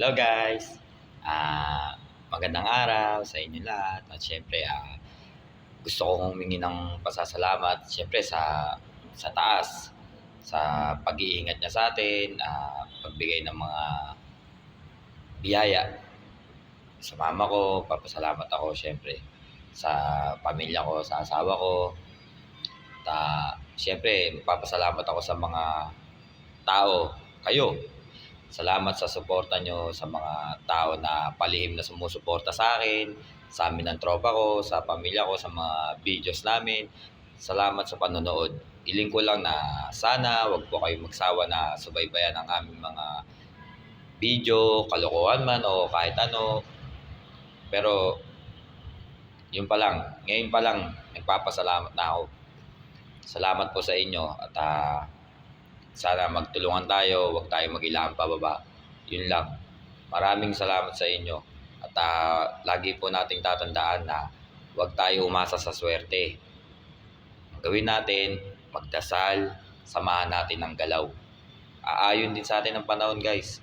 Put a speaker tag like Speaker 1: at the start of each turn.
Speaker 1: Hello guys! Magandang araw sa inyo lahat at syempre gusto kong humingi ng pasasalamat syempre sa taas sa pag-iingat niya sa atin, pagbigay ng mga biyaya sa mama ko. Papasalamat ako syempre sa pamilya ko, sa asawa ko. Syempre papasalamat ako sa mga tao, kayo. Salamat sa suporta nyo sa mga tao na palihim na sumusuporta sa akin, sa amin ng tropa ko, sa pamilya ko, sa mga videos namin. Salamat sa panonood. Iling ko lang na sana wag po kayong magsawa na subaybayan ang aming mga video, kalokohan man o kahit ano. Pero yun pa lang, ngayon pa lang nagpapasalamat na ako. Salamat po sa inyo at sana magtulungan tayo, huwag tayo mag-ilaan pababa. Yun lang. Maraming salamat sa inyo. At lagi po nating tatandaan na huwag tayo umasa sa swerte. Ang gawin natin, magdasal, samahan natin ang galaw. Aayon din sa atin ang panahon guys.